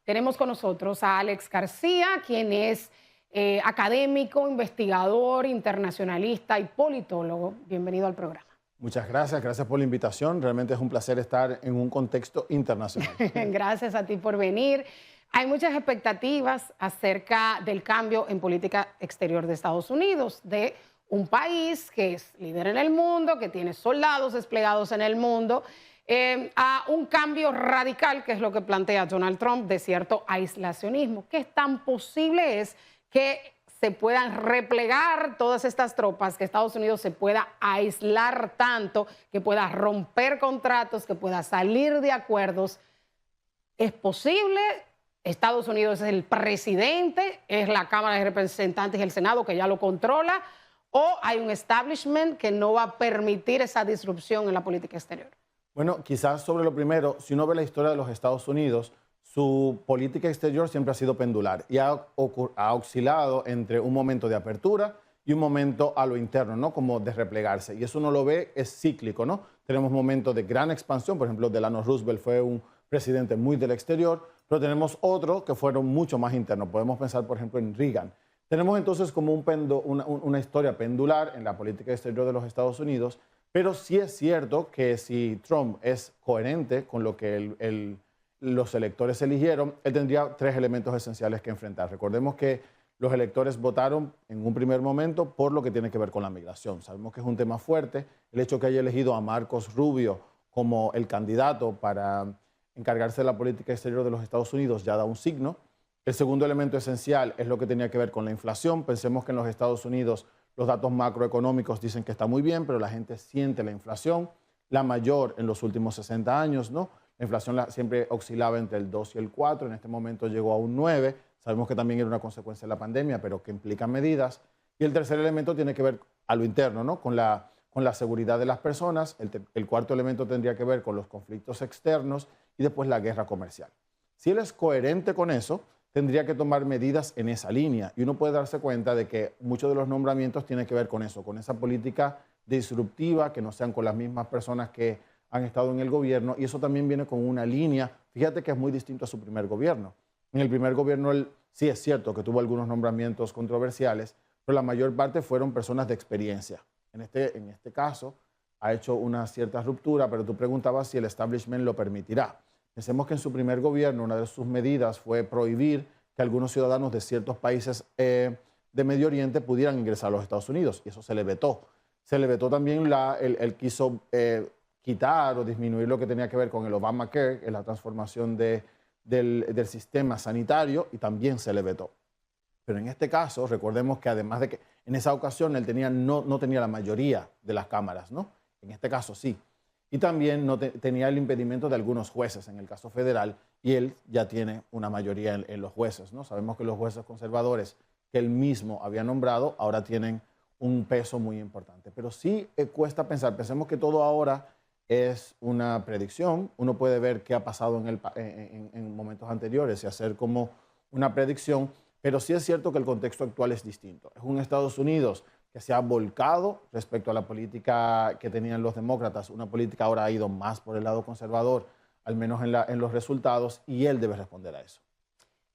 Tenemos con nosotros a Alex García, quien es académico, investigador, internacionalista y politólogo. Bienvenido al programa. Muchas gracias, gracias por la invitación. Realmente es un placer estar en un contexto internacional. Gracias a ti por venir. Hay muchas expectativas acerca del cambio en política exterior de Estados Unidos, de un país que es líder en el mundo, que tiene soldados desplegados en el mundo, a un cambio radical, que es lo que plantea Donald Trump, de cierto aislacionismo. ¿Qué tan posible es que se puedan replegar todas estas tropas, que Estados Unidos se pueda aislar tanto, que pueda romper contratos, que pueda salir de acuerdos? ¿Es posible? Estados Unidos es el presidente, es la Cámara de Representantes y el Senado que ya lo controla, o hay un establishment que no va a permitir esa disrupción en la política exterior. Bueno, quizás sobre lo primero, si uno ve la historia de los Estados Unidos, su política exterior siempre ha sido pendular y ha oscilado entre un momento de apertura y un momento a lo interno, ¿no? Como de replegarse. Y eso uno lo ve, es cíclico, ¿no? Tenemos momentos de gran expansión, por ejemplo, Delano Roosevelt fue un presidente muy del exterior, pero tenemos otros que fueron mucho más internos. Podemos pensar, por ejemplo, en Reagan. Tenemos entonces como una historia pendular en la política exterior de los Estados Unidos, pero sí es cierto que si Trump es coherente con lo que los electores eligieron, él tendría tres elementos esenciales que enfrentar. Recordemos que los electores votaron en un primer momento por lo que tiene que ver con la migración. Sabemos que es un tema fuerte. El hecho que haya elegido a Marcos Rubio como el candidato para encargarse de la política exterior de los Estados Unidos ya da un signo. El segundo elemento esencial es lo que tenía que ver con la inflación. Pensemos que en los Estados Unidos los datos macroeconómicos dicen que está muy bien, pero la gente siente la inflación, la mayor en los últimos 60 años, ¿no? La inflación siempre oscilaba entre el 2 y el 4, en este momento llegó a un 9. Sabemos que también era una consecuencia de la pandemia, pero que implica medidas. Y el tercer elemento tiene que ver a lo interno, ¿no? Con la seguridad de las personas. El cuarto elemento tendría que ver con los conflictos externos y después la guerra comercial. Si él es coherente con eso, tendría que tomar medidas en esa línea. Y uno puede darse cuenta de que muchos de los nombramientos tienen que ver con eso, con esa política disruptiva, que no sean con las mismas personas que han estado en el gobierno. Y eso también viene con una línea, fíjate que es muy distinto a su primer gobierno. En el primer gobierno él sí es cierto que tuvo algunos nombramientos controversiales, pero la mayor parte fueron personas de experiencia. En este caso ha hecho una cierta ruptura, pero tú preguntabas si el establishment lo permitirá. Pensemos que en su primer gobierno una de sus medidas fue prohibir que algunos ciudadanos de ciertos países de Medio Oriente pudieran ingresar a los Estados Unidos, y eso se le vetó. Se le vetó también, él quiso quitar o disminuir lo que tenía que ver con el Obamacare, la transformación del sistema sanitario, y también se le vetó. Pero en este caso, recordemos que además de que en esa ocasión él no tenía la mayoría de las cámaras, ¿no? En este caso sí. Y también tenía el impedimento de algunos jueces en el caso federal, y él ya tiene una mayoría en los jueces, ¿no? Sabemos que los jueces conservadores que él mismo había nombrado ahora tienen un peso muy importante. Pero sí cuesta pensar, pensemos que todo ahora es una predicción. Uno puede ver qué ha pasado en momentos anteriores y hacer como una predicción, pero sí es cierto que el contexto actual es distinto. Es un Estados Unidos que se ha volcado respecto a la política que tenían los demócratas. Una política ahora ha ido más por el lado conservador, al menos en los resultados, y él debe responder a eso.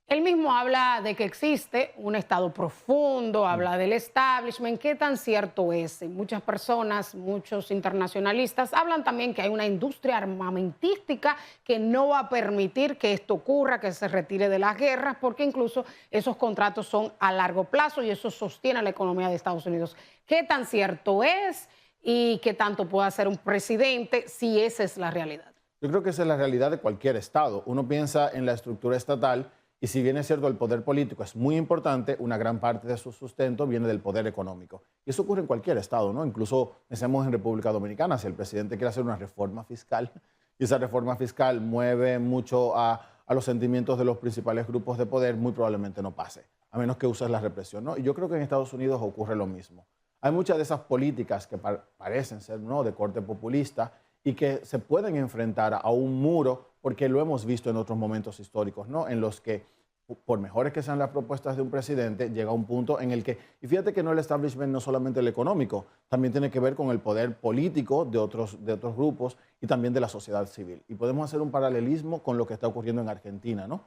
Él mismo habla de que existe un Estado profundo, habla del establishment. ¿Qué tan cierto es? Muchas personas, muchos internacionalistas hablan también que hay una industria armamentística que no va a permitir que esto ocurra, que se retire de las guerras, porque incluso esos contratos son a largo plazo y eso sostiene la economía de Estados Unidos. ¿Qué tan cierto es y qué tanto puede hacer un presidente si esa es la realidad? Yo creo que esa es la realidad de cualquier Estado. Uno piensa en la estructura estatal, y si bien es cierto el poder político es muy importante, una gran parte de su sustento viene del poder económico. Y eso ocurre en cualquier estado, ¿no? Incluso pensemos en República Dominicana, si el presidente quiere hacer una reforma fiscal y esa reforma fiscal mueve mucho a los sentimientos de los principales grupos de poder, muy probablemente no pase, a menos que uses la represión, ¿no? Y yo creo que en Estados Unidos ocurre lo mismo. Hay muchas de esas políticas que parecen ser, ¿no?, de corte populista y que se pueden enfrentar a un muro, porque lo hemos visto en otros momentos históricos, ¿no?, en los que, por mejores que sean las propuestas de un presidente, llega un punto en el que, y fíjate que no el establishment no solamente el económico, también tiene que ver con el poder político de otros grupos y también de la sociedad civil. Y podemos hacer un paralelismo con lo que está ocurriendo en Argentina, ¿no?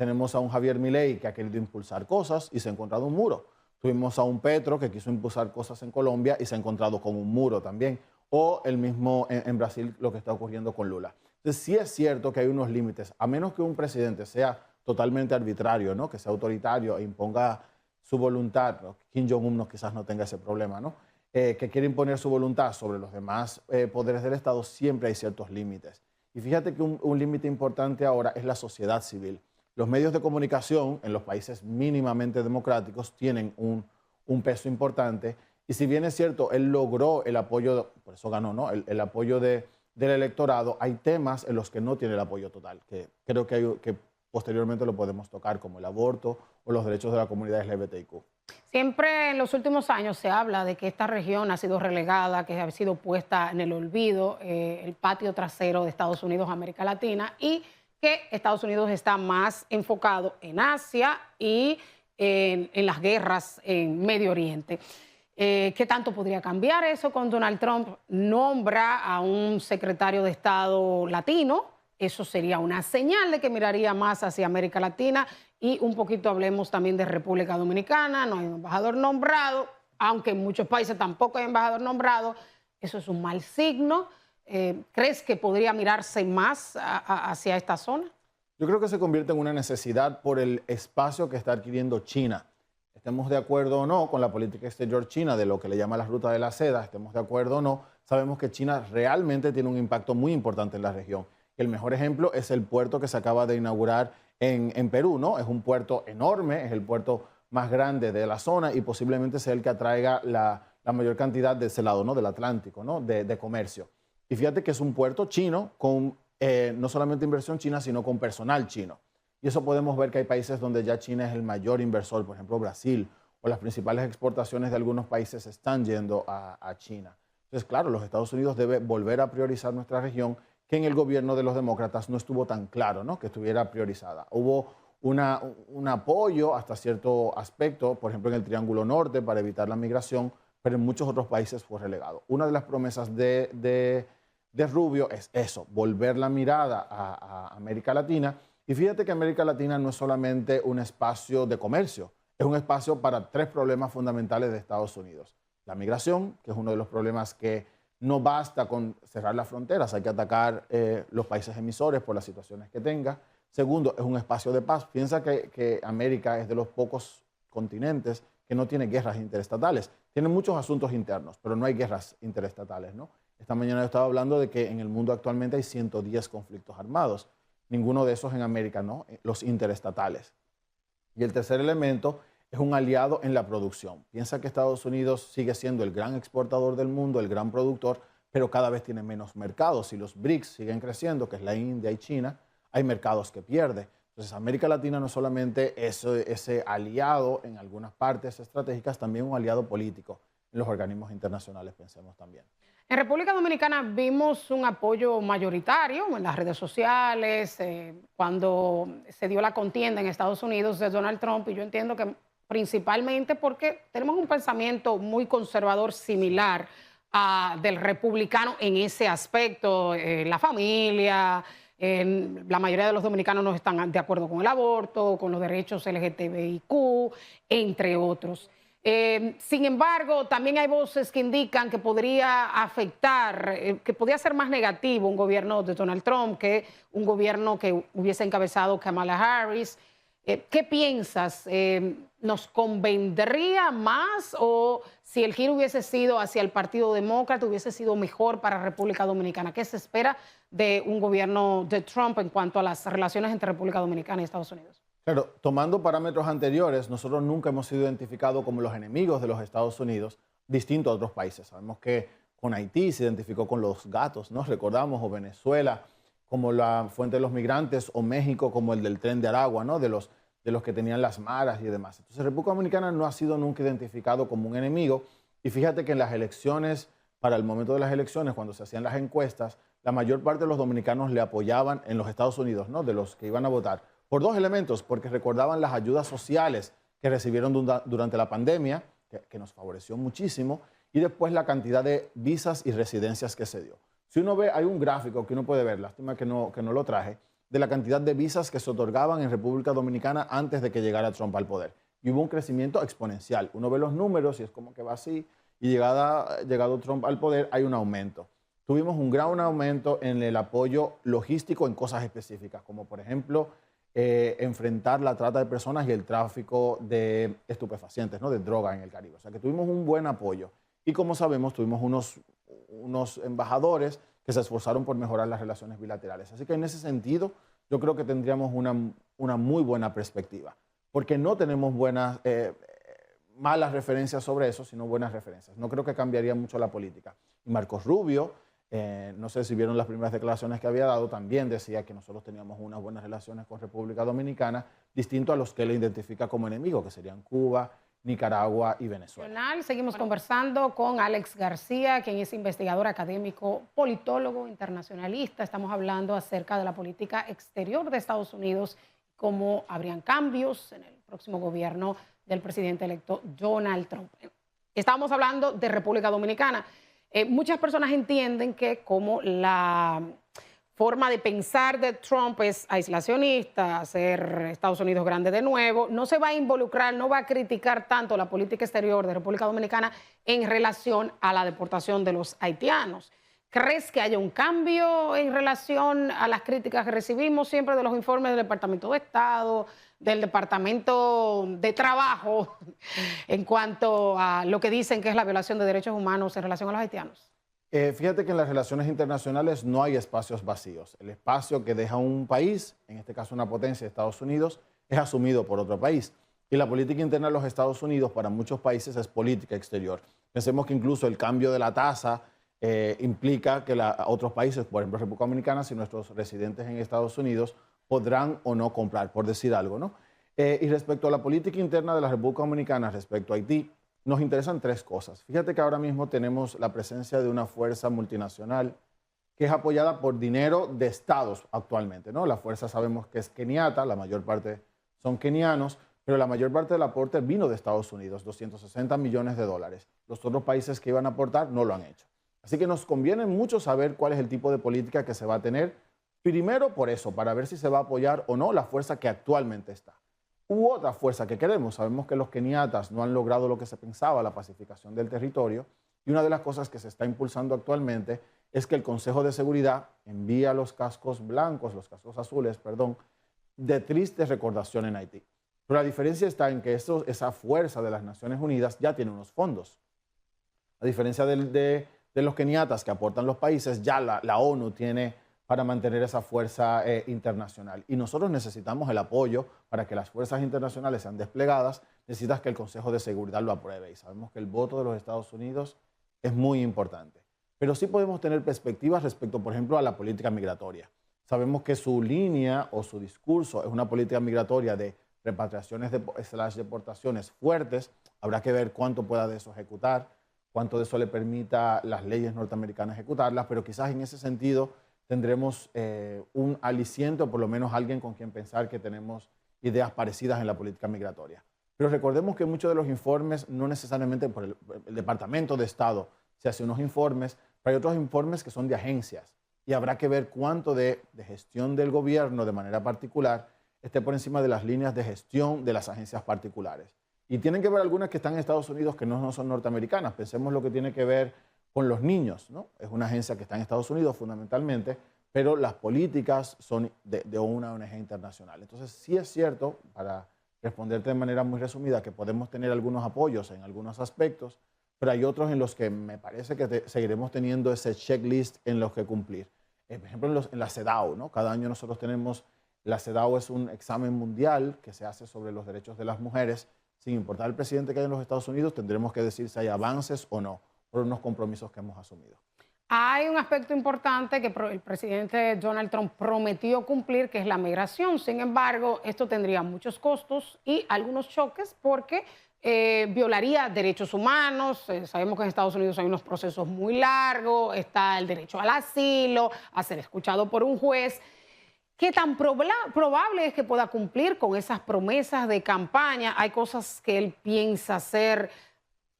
Tenemos a un Javier Milei que ha querido impulsar cosas y se ha encontrado un muro. Tuvimos a un Petro que quiso impulsar cosas en Colombia y se ha encontrado con un muro también. O el mismo en Brasil, lo que está ocurriendo con Lula. Entonces, sí es cierto que hay unos límites. A menos que un presidente sea totalmente arbitrario, ¿no? Que sea autoritario e imponga su voluntad, ¿no? Kim Jong-un quizás no tenga ese problema, ¿no? Que quiere imponer su voluntad sobre los demás poderes del Estado, siempre hay ciertos límites. Y fíjate que un límite importante ahora es la sociedad civil. Los medios de comunicación en los países mínimamente democráticos tienen un peso importante. Y si bien es cierto, él logró el apoyo, por eso ganó, ¿no? El apoyo del electorado, hay temas en los que no tiene el apoyo total, que creo que posteriormente lo podemos tocar, como el aborto o los derechos de la comunidad LGBTIQ. Siempre en los últimos años se habla de que esta región ha sido relegada, que ha sido puesta en el olvido, el patio trasero de Estados Unidos, América Latina, y que Estados Unidos está más enfocado en Asia y en las guerras en Medio Oriente. ¿Qué tanto podría cambiar eso con Donald Trump? Nombra a un secretario de Estado latino. Eso sería una señal de que miraría más hacia América Latina. Y un poquito hablemos también de República Dominicana. No hay un embajador nombrado, aunque en muchos países tampoco hay embajador nombrado. Eso es un mal signo. ¿Crees que podría mirarse más hacia esta zona? Yo creo que se convierte en una necesidad por el espacio que está adquiriendo China. Estemos de acuerdo o no con la política exterior china, de lo que le llama la ruta de la seda, estemos de acuerdo o no, sabemos que China realmente tiene un impacto muy importante en la región. El mejor ejemplo es el puerto que se acaba de inaugurar en Perú, ¿no? Es un puerto enorme, es el puerto más grande de la zona y posiblemente sea el que atraiga la mayor cantidad de ese lado, ¿no? Del Atlántico, ¿no? De comercio. Y fíjate que es un puerto chino con no solamente inversión china, sino con personal chino. Y eso podemos ver que hay países donde ya China es el mayor inversor, por ejemplo Brasil, o las principales exportaciones de algunos países están yendo a China. Entonces, claro, los Estados Unidos debe volver a priorizar nuestra región, que en el gobierno de los demócratas no estuvo tan claro, ¿no? Que estuviera priorizada. Hubo un apoyo hasta cierto aspecto, por ejemplo en el Triángulo Norte para evitar la migración, pero en muchos otros países fue relegado. Una de las promesas de Rubio es eso, volver la mirada a América Latina. Y fíjate que América Latina no es solamente un espacio de comercio, es un espacio para tres problemas fundamentales de Estados Unidos. La migración, que es uno de los problemas que no basta con cerrar las fronteras, hay que atacar los países emisores por las situaciones que tenga. Segundo, es un espacio de paz. Piensa que América es de los pocos continentes que no tiene guerras interestatales. Tiene muchos asuntos internos, pero no hay guerras interestatales, ¿no? Esta mañana yo estaba hablando de que en el mundo actualmente hay 110 conflictos armados. Ninguno de esos en América, ¿no? Los interestatales. Y el tercer elemento es un aliado en la producción. Piensa que Estados Unidos sigue siendo el gran exportador del mundo, el gran productor, pero cada vez tiene menos mercados. Si los BRICS siguen creciendo, que es la India y China, hay mercados que pierde. Entonces, América Latina no solamente es ese aliado en algunas partes estratégicas, también un aliado político en los organismos internacionales, pensemos también. En República Dominicana vimos un apoyo mayoritario en las redes sociales, cuando se dio la contienda en Estados Unidos de Donald Trump, y yo entiendo que principalmente porque tenemos un pensamiento muy conservador similar del republicano en ese aspecto, la familia. La mayoría de los dominicanos no están de acuerdo con el aborto, con los derechos LGTBIQ, entre otros. Sin embargo, también hay voces que indican que podría afectar, que podría ser más negativo un gobierno de Donald Trump que un gobierno que hubiese encabezado Kamala Harris. ¿Qué piensas? ¿Nos convendría más o si el giro hubiese sido hacia el Partido Demócrata hubiese sido mejor para República Dominicana? ¿Qué se espera de un gobierno de Trump en cuanto a las relaciones entre República Dominicana y Estados Unidos? Claro, tomando parámetros anteriores, nosotros nunca hemos sido identificados como los enemigos de los Estados Unidos, distinto a otros países. Sabemos que con Haití se identificó con los gatos, ¿no? Recordamos, o Venezuela como la fuente de los migrantes, o México como el del Tren de Aragua, ¿no? De los que tenían las maras y demás. Entonces, República Dominicana no ha sido nunca identificado como un enemigo. Y fíjate que en las elecciones, para el momento de las elecciones, cuando se hacían las encuestas, la mayor parte de los dominicanos le apoyaban en los Estados Unidos, ¿no? De los que iban a votar. Por dos elementos, porque recordaban las ayudas sociales que recibieron durante la pandemia, que nos favoreció muchísimo, y después la cantidad de visas y residencias que se dio. Si uno ve, hay un gráfico que uno puede ver, lástima que no lo traje, de la cantidad de visas que se otorgaban en República Dominicana antes de que llegara Trump al poder. Y hubo un crecimiento exponencial. Uno ve los números y es como que va así, y llegado Trump al poder hay un aumento. Tuvimos un gran aumento en el apoyo logístico en cosas específicas, como por ejemplo enfrentar la trata de personas y el tráfico de estupefacientes, ¿no? De droga en el Caribe. O sea que tuvimos un buen apoyo. Y como sabemos, tuvimos unos embajadores que se esforzaron por mejorar las relaciones bilaterales. Así que en ese sentido, yo creo que tendríamos una muy buena perspectiva, porque no tenemos malas referencias sobre eso, sino buenas referencias. No creo que cambiaría mucho la política. Y Marcos Rubio, no sé si vieron las primeras declaraciones que había dado, también decía que nosotros teníamos unas buenas relaciones con República Dominicana, distinto a los que él identifica como enemigos, que serían Cuba, Nicaragua y Venezuela. Seguimos conversando con Alex García, quien es investigador académico, politólogo, internacionalista. Estamos hablando acerca de la política exterior de Estados Unidos, cómo habrían cambios en el próximo gobierno del presidente electo Donald Trump. Estábamos hablando de República Dominicana. Muchas personas entienden que como la forma de pensar de Trump es aislacionista, hacer Estados Unidos grande de nuevo, no se va a involucrar, no va a criticar tanto la política exterior de República Dominicana en relación a la deportación de los haitianos. ¿Crees que haya un cambio en relación a las críticas que recibimos siempre de los informes del Departamento de Estado, del Departamento de Trabajo, en cuanto a lo que dicen que es la violación de derechos humanos en relación a los haitianos? Fíjate que en las relaciones internacionales no hay espacios vacíos. El espacio que deja un país, en este caso una potencia de Estados Unidos, es asumido por otro país. Y la política interna de los Estados Unidos para muchos países es política exterior. Pensemos que incluso el cambio de la tasa implica que otros países, por ejemplo República Dominicana, si nuestros residentes en Estados Unidos podrán o no comprar, por decir algo, ¿no? Y respecto a la política interna de la República Dominicana, respecto a Haití, nos interesan tres cosas. Fíjate que ahora mismo tenemos la presencia de una fuerza multinacional que es apoyada por dinero de estados actualmente, ¿no? La fuerza sabemos que es keniata, la mayor parte son kenianos, pero la mayor parte del aporte vino de Estados Unidos, 260 millones de dólares. Los otros países que iban a aportar no lo han hecho. Así que nos conviene mucho saber cuál es el tipo de política que se va a tener, primero por eso, para ver si se va a apoyar o no la fuerza que actualmente está. Otra fuerza que queremos. Sabemos que los keniatas no han logrado lo que se pensaba, la pacificación del territorio, y una de las cosas que se está impulsando actualmente es que el Consejo de Seguridad envía los cascos azules, de triste recordación en Haití. Pero la diferencia está en que esa fuerza de las Naciones Unidas ya tiene unos fondos. A diferencia de los keniatas que aportan los países, ya la ONU tiene para mantener esa fuerza internacional. Y nosotros necesitamos el apoyo para que las fuerzas internacionales sean desplegadas. Necesitas que el Consejo de Seguridad lo apruebe. Y sabemos que el voto de los Estados Unidos es muy importante. Pero sí podemos tener perspectivas respecto, por ejemplo, a la política migratoria. Sabemos que su línea o su discurso es una política migratoria de repatriaciones deportaciones fuertes. Habrá que ver cuánto pueda de eso ejecutar, cuánto de eso le permita las leyes norteamericanas ejecutarlas, pero quizás en ese sentido tendremos un aliciente o por lo menos alguien con quien pensar que tenemos ideas parecidas en la política migratoria. Pero recordemos que muchos de los informes, no necesariamente por el Departamento de Estado se hacen unos informes, pero hay otros informes que son de agencias y habrá que ver cuánto de gestión del gobierno de manera particular esté por encima de las líneas de gestión de las agencias particulares. Y tienen que ver algunas que están en Estados Unidos que no son norteamericanas. Pensemos lo que tiene que ver con los niños, ¿no? Es una agencia que está en Estados Unidos fundamentalmente, pero las políticas son de una ONG internacional. Entonces sí es cierto, para responderte de manera muy resumida, que podemos tener algunos apoyos en algunos aspectos, pero hay otros en los que me parece que seguiremos teniendo ese checklist en los que cumplir. Por ejemplo, en la CEDAW, ¿no? Cada año nosotros tenemos, la CEDAW es un examen mundial que se hace sobre los derechos de las mujeres. Sin importar el presidente que hay en los Estados Unidos, tendremos que decir si hay avances o no por unos compromisos que hemos asumido. Hay un aspecto importante que el presidente Donald Trump prometió cumplir, que es la migración. Sin embargo, esto tendría muchos costos y algunos choques porque violaría derechos humanos. Sabemos que en Estados Unidos hay unos procesos muy largos, está el derecho al asilo, a ser escuchado por un juez. ¿Qué tan probable es que pueda cumplir con esas promesas de campaña? Hay cosas que él piensa hacer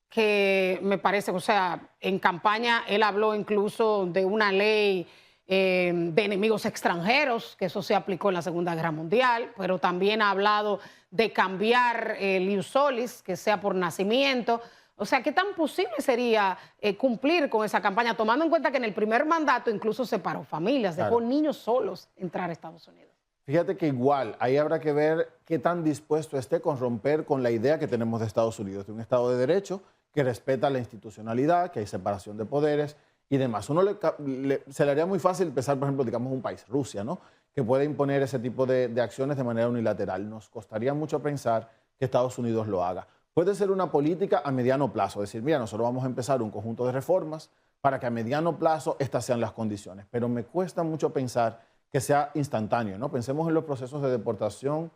que me parece, o sea, en campaña él habló incluso de una ley de enemigos extranjeros, que eso se aplicó en la Segunda Guerra Mundial, pero también ha hablado de cambiar el ius solis, que sea por nacimiento. O sea, ¿qué tan posible sería cumplir con esa campaña, tomando en cuenta que en el primer mandato incluso separó familias, dejó niños solos entrar a Estados Unidos? Fíjate que igual, ahí habrá que ver qué tan dispuesto esté con romper con la idea que tenemos de Estados Unidos, de un Estado de Derecho que respeta la institucionalidad, que hay separación de poderes y demás. Se le haría muy fácil empezar, por ejemplo, digamos un país, Rusia, ¿no?, que puede imponer ese tipo de acciones de manera unilateral. Nos costaría mucho pensar que Estados Unidos lo haga. Puede ser una política a mediano plazo, decir, mira, nosotros vamos a empezar un conjunto de reformas para que a mediano plazo estas sean las condiciones, pero me cuesta mucho pensar que sea instantáneo, ¿no? Pensemos en los procesos de deportación,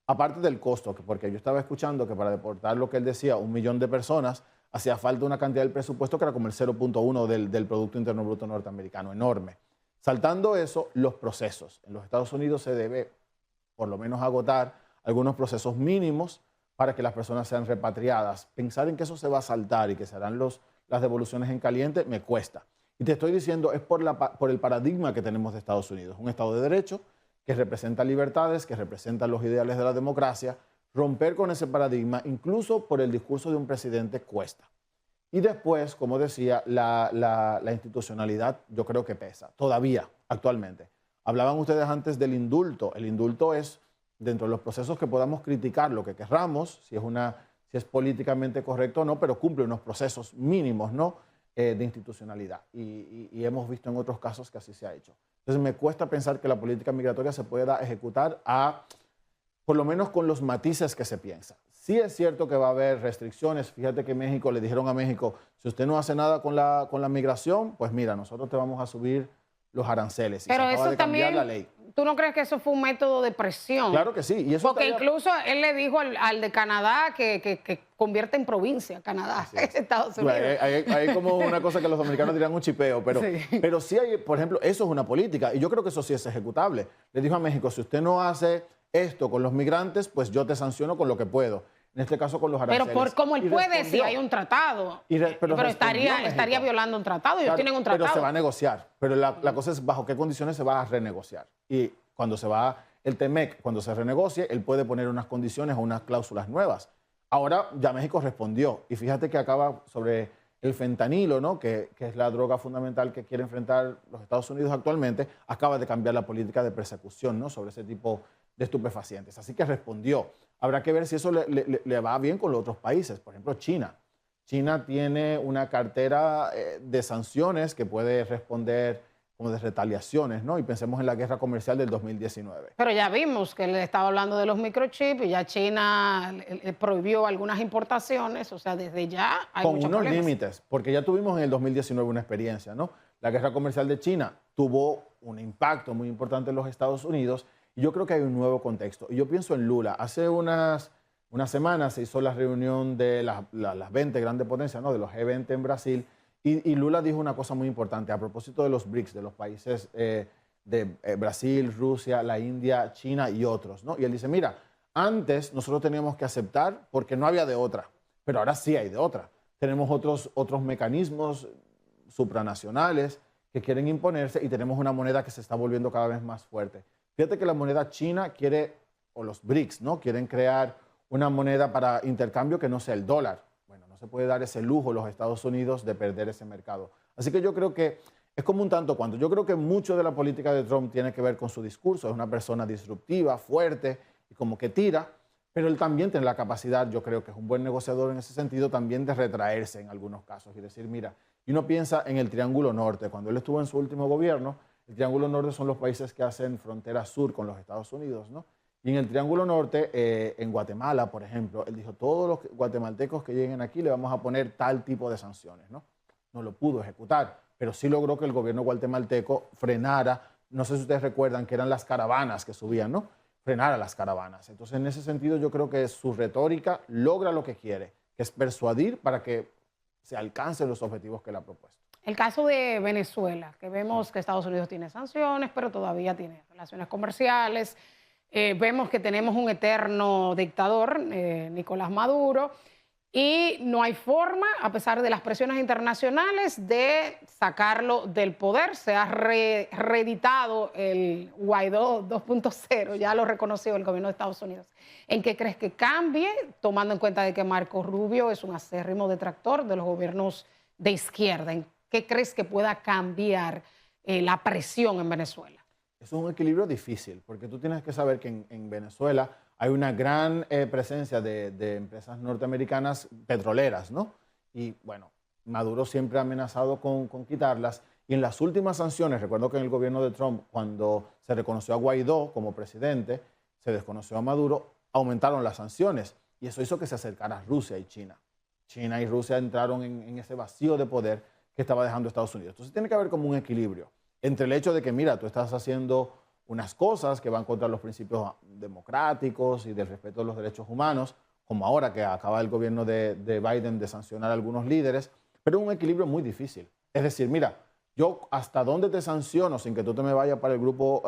aparte del costo, porque yo estaba escuchando que para deportar lo que él decía, 1 millón de personas, hacía falta una cantidad del presupuesto que era como el 0.1 del Producto Interno Bruto norteamericano, enorme. Saltando eso, los procesos. En los Estados Unidos se debe, por lo menos, agotar algunos procesos mínimos para que las personas sean repatriadas. Pensar en que eso se va a saltar y que se harán las devoluciones en caliente me cuesta. Y te estoy diciendo, es por el paradigma que tenemos de Estados Unidos. Un Estado de Derecho que representa libertades, que representa los ideales de la democracia. Romper con ese paradigma, incluso por el discurso de un presidente, cuesta. Y después, como decía, la institucionalidad yo creo que pesa, todavía, actualmente. Hablaban ustedes antes del indulto. El indulto es, dentro de los procesos que podamos criticar lo que querramos, si es políticamente correcto o no, pero cumple unos procesos mínimos, ¿no?, de institucionalidad. Y hemos visto en otros casos que así se ha hecho. Entonces me cuesta pensar que la política migratoria se pueda ejecutar por lo menos con los matices que se piensa. Sí es cierto que va a haber restricciones. Fíjate que México, le dijeron a México, si usted no hace nada con la migración, pues mira, nosotros te vamos a subir los aranceles. Pero y se acaba de cambiar la ley. ¿Tú no crees que eso fue un método de presión? Claro que sí. Y eso porque incluso él le dijo al de Canadá que convierte en provincia Canadá, Estados Unidos. Hay como una cosa que los dominicanos dirían un chipeo, pero sí hay, por ejemplo, eso es una política y yo creo que eso sí es ejecutable. Le dijo a México, si usted no hace esto con los migrantes, pues yo te sanciono con lo que puedo. En este caso con los aranceles. Pero por cómo él puede si hay un tratado. Pero estaría violando un tratado. Ellos tienen un tratado. Pero se va a negociar. Pero la cosa es bajo qué condiciones se va a renegociar. Y cuando se va el TEMEC, cuando se renegocie, él puede poner unas condiciones o unas cláusulas nuevas. Ahora ya México respondió. Y fíjate que acaba sobre el fentanilo, ¿no?, que es la droga fundamental que quiere enfrentar los Estados Unidos actualmente, acaba de cambiar la política de persecución, ¿no?, sobre ese tipo de estupefacientes. Así que respondió. Habrá que ver si eso le va bien con los otros países. Por ejemplo, China. China tiene una cartera de sanciones que puede responder como de retaliaciones, ¿no? Y pensemos en la guerra comercial del 2019. Pero ya vimos que él estaba hablando de los microchips y ya China prohibió algunas importaciones. O sea, desde ya hay con unos límites, porque ya tuvimos en el 2019 una experiencia, ¿no? La guerra comercial de China tuvo un impacto muy importante en los Estados Unidos. Y yo creo que hay un nuevo contexto. Y yo pienso en Lula. Hace unas semanas se hizo la reunión de las 20 grandes potencias, ¿no?, de los G20 en Brasil. Y Lula dijo una cosa muy importante a propósito de los BRICS, de los países de Brasil, Rusia, la India, China y otros, ¿no? Y él dice, mira, antes nosotros teníamos que aceptar porque no había de otra, pero ahora sí hay de otra. Tenemos otros mecanismos supranacionales que quieren imponerse y tenemos una moneda que se está volviendo cada vez más fuerte. Fíjate que la moneda china quiere, o los BRICS, ¿no?, quieren crear una moneda para intercambio que no sea el dólar. Bueno, no se puede dar ese lujo los Estados Unidos de perder ese mercado. Así que yo creo que es como un tanto cuanto. Yo creo que mucho de la política de Trump tiene que ver con su discurso. Es una persona disruptiva, fuerte y como que tira, pero él también tiene la capacidad, yo creo que es un buen negociador en ese sentido, también de retraerse en algunos casos y decir, mira, y uno piensa en el Triángulo Norte. Cuando él estuvo en su último gobierno, el Triángulo Norte son los países que hacen frontera sur con los Estados Unidos, ¿no? Y en el Triángulo Norte, en Guatemala, por ejemplo, él dijo, todos los guatemaltecos que lleguen aquí le vamos a poner tal tipo de sanciones, ¿no? No lo pudo ejecutar, pero sí logró que el gobierno guatemalteco frenara, no sé si ustedes recuerdan que eran las caravanas que subían, ¿no? Frenara las caravanas. Entonces, en ese sentido, yo creo que su retórica logra lo que quiere, que es persuadir para que se alcancen los objetivos que él ha propuesto. El caso de Venezuela, que vemos que Estados Unidos tiene sanciones, pero todavía tiene relaciones comerciales. Vemos que tenemos un eterno dictador, Nicolás Maduro. y no hay forma, a pesar de las presiones internacionales, de sacarlo del poder. Se ha reeditado el Guaidó 2.0, ya lo reconoció el gobierno de Estados Unidos. ¿En qué crees que cambie, tomando en cuenta de que Marco Rubio es un acérrimo detractor de los gobiernos de izquierda? ¿En qué crees que pueda cambiar la presión en Venezuela? Es un equilibrio difícil, porque tú tienes que saber que en Venezuela hay una gran presencia de empresas norteamericanas petroleras, ¿no? Y bueno, Maduro siempre ha amenazado con quitarlas. Y en las últimas sanciones, recuerdo que en el gobierno de Trump, cuando se reconoció a Guaidó como presidente, se desconoció a Maduro, aumentaron las sanciones. Y eso hizo que se acercara Rusia y China. China y Rusia entraron en ese vacío de poder que estaba dejando Estados Unidos. Entonces tiene que haber como un equilibrio entre el hecho de que, mira, tú estás haciendo unas cosas que van contra los principios democráticos y del respeto de los derechos humanos, como ahora que acaba el gobierno de Biden de sancionar a algunos líderes, pero un equilibrio muy difícil. Es decir, mira, yo hasta dónde te sanciono sin que tú te me vayas para el grupo,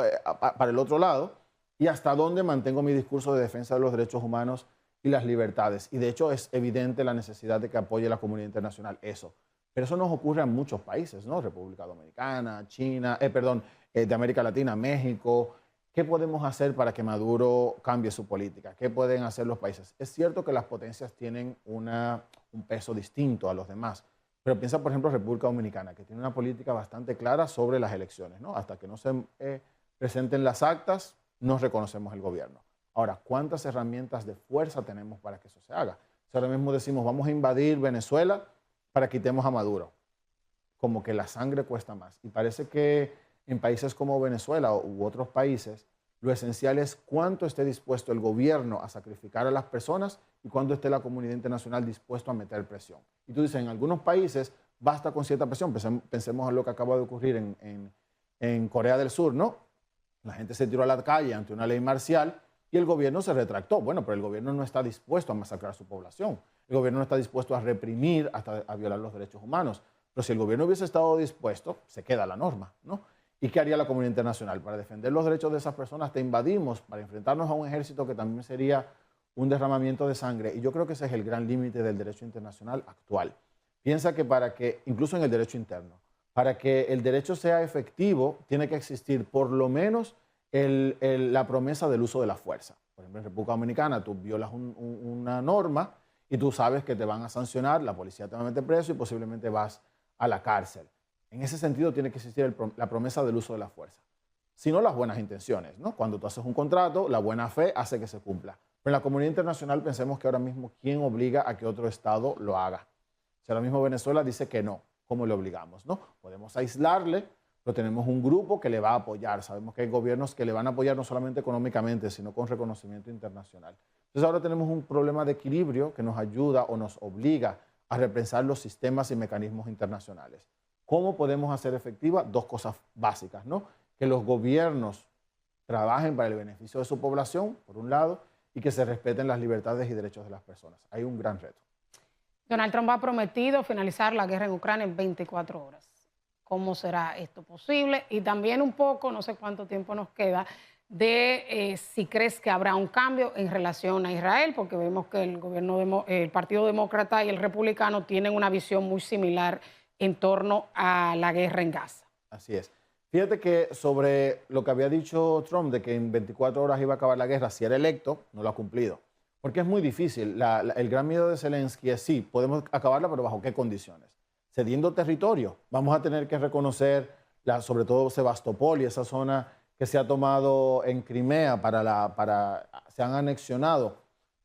para el otro lado, y hasta dónde mantengo mi discurso de defensa de los derechos humanos y las libertades. Y de hecho es evidente la necesidad de que apoye la comunidad internacional eso. Pero eso nos ocurre en muchos países, ¿no? República Dominicana, China, de América Latina, México. ¿Qué podemos hacer para que Maduro cambie su política? ¿Qué pueden hacer los países? Es cierto que las potencias tienen un peso distinto a los demás, pero piensa, por ejemplo, República Dominicana, que tiene una política bastante clara sobre las elecciones, ¿no? Hasta que no se presenten las actas, no reconocemos el gobierno. Ahora, ¿cuántas herramientas de fuerza tenemos para que eso se haga? Si ahora mismo decimos, vamos a invadir Venezuela para que quitemos a Maduro, como que la sangre cuesta más. Y parece que en países como Venezuela u otros países, lo esencial es cuánto esté dispuesto el gobierno a sacrificar a las personas y cuánto esté la comunidad internacional dispuesto a meter presión. Y tú dices, en algunos países basta con cierta presión. Pensemos en lo que acaba de ocurrir en Corea del Sur, ¿no? La gente se tiró a la calle ante una ley marcial y el gobierno se retractó. Bueno, pero el gobierno no está dispuesto a masacrar a su población. El gobierno no está dispuesto a reprimir hasta a violar los derechos humanos. Pero si el gobierno hubiese estado dispuesto, se queda la norma, ¿no? ¿Y qué haría la comunidad internacional? Para defender los derechos de esas personas te invadimos, para enfrentarnos a un ejército que también sería un derramamiento de sangre. Y yo creo que ese es el gran límite del derecho internacional actual. Piensa que incluso en el derecho interno, para que el derecho sea efectivo, tiene que existir por lo menos la promesa del uso de la fuerza. Por ejemplo, en República Dominicana tú violas una norma y tú sabes que te van a sancionar, la policía te va a meter preso y posiblemente vas a la cárcel. En ese sentido tiene que existir la promesa del uso de la fuerza. Si no, las buenas intenciones, ¿no? Cuando tú haces un contrato, la buena fe hace que se cumpla. Pero en la comunidad internacional pensemos que ahora mismo, ¿quién obliga a que otro Estado lo haga? Si ahora mismo Venezuela dice que no, ¿cómo le obligamos? ¿No? Podemos aislarle, pero tenemos un grupo que le va a apoyar. Sabemos que hay gobiernos que le van a apoyar no solamente económicamente, sino con reconocimiento internacional. Entonces ahora tenemos un problema de equilibrio que nos ayuda o nos obliga a repensar los sistemas y mecanismos internacionales. ¿Cómo podemos hacer efectiva? Dos cosas básicas, ¿no? Que los gobiernos trabajen para el beneficio de su población, por un lado, y que se respeten las libertades y derechos de las personas. Hay un gran reto. Donald Trump ha prometido finalizar la guerra en Ucrania en 24 horas. ¿Cómo será esto posible? Y también un poco, no sé cuánto tiempo nos queda, de si crees que habrá un cambio en relación a Israel, porque vemos que el Partido Demócrata y el Republicano tienen una visión muy similar en torno a la guerra en Gaza. Así es. Fíjate que sobre lo que había dicho Trump de que en 24 horas iba a acabar la guerra, si era electo, no lo ha cumplido. Porque es muy difícil. El gran miedo de Zelensky es sí, podemos acabarla, pero ¿bajo qué condiciones? Cediendo territorio. Vamos a tener que reconocer, sobre todo Sebastopol y esa zona que se ha tomado en Crimea, se han anexionado.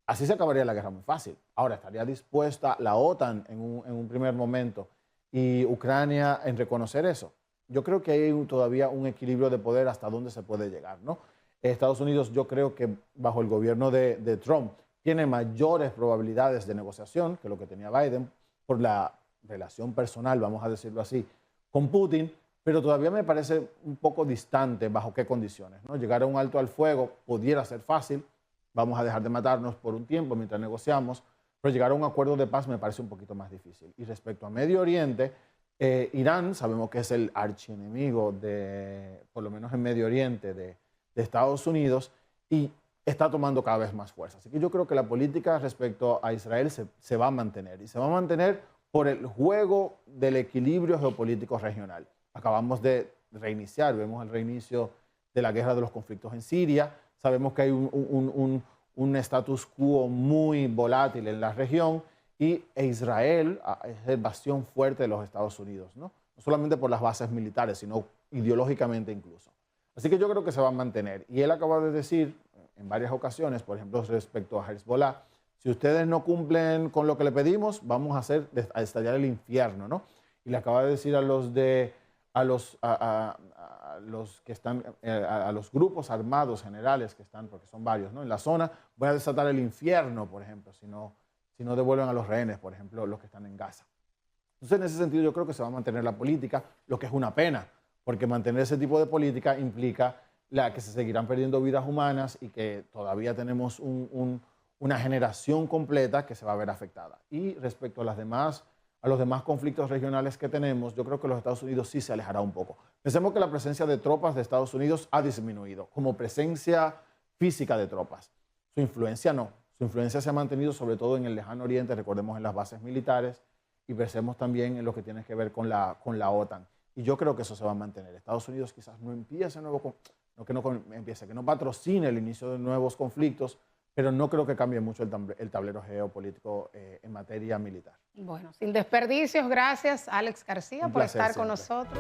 Así se acabaría la guerra muy fácil. Ahora, ¿estaría dispuesta la OTAN en un primer momento y Ucrania en reconocer eso? Yo creo que hay todavía un equilibrio de poder hasta dónde se puede llegar, ¿no? Estados Unidos, yo creo que bajo el gobierno de Trump, tiene mayores probabilidades de negociación que lo que tenía Biden por la relación personal, vamos a decirlo así, con Putin, pero todavía me parece un poco distante bajo qué condiciones, ¿no? Llegar a un alto al fuego pudiera ser fácil, vamos a dejar de matarnos por un tiempo mientras negociamos, pero llegar a un acuerdo de paz me parece un poquito más difícil. Y respecto a Medio Oriente, Irán sabemos que es el archienemigo por lo menos en Medio Oriente, de Estados Unidos, y está tomando cada vez más fuerza. Así que yo creo que la política respecto a Israel se va a mantener, y se va a mantener por el juego del equilibrio geopolítico regional. Acabamos de reiniciar, vemos el reinicio de la guerra de los conflictos en Siria, sabemos que hay un status quo muy volátil en la región, y Israel es el bastión fuerte de los Estados Unidos, ¿no? No solamente por las bases militares, sino ideológicamente incluso. Así que yo creo que se va a mantener. Y él acaba de decir en varias ocasiones, por ejemplo, respecto a Hezbollah, si ustedes no cumplen con lo que le pedimos, vamos a estallar el infierno, ¿no? Y le acaba de decir a los que están, a los grupos armados generales que están, porque son varios, ¿no?, en la zona, voy a desatar el infierno, por ejemplo, si no devuelven a los rehenes, por ejemplo, los que están en Gaza. Entonces, en ese sentido, yo creo que se va a mantener la política, lo que es una pena, porque mantener ese tipo de política implica que se seguirán perdiendo vidas humanas y que todavía tenemos una generación completa que se va a ver afectada. Y respecto a los demás conflictos regionales que tenemos, yo creo que los Estados Unidos sí se alejará un poco. Pensemos que la presencia de tropas de Estados Unidos ha disminuido, como presencia física de tropas. Su influencia no. Su influencia se ha mantenido sobre todo en el lejano oriente, recordemos en las bases militares, y pensemos también en lo que tiene que ver con la OTAN. Y yo creo que eso se va a mantener. Estados Unidos quizás no empiece que no patrocine el inicio de nuevos conflictos, pero no creo que cambie mucho el tablero geopolítico en materia militar. Bueno, sin desperdicios, gracias Alex García por estar con nosotros.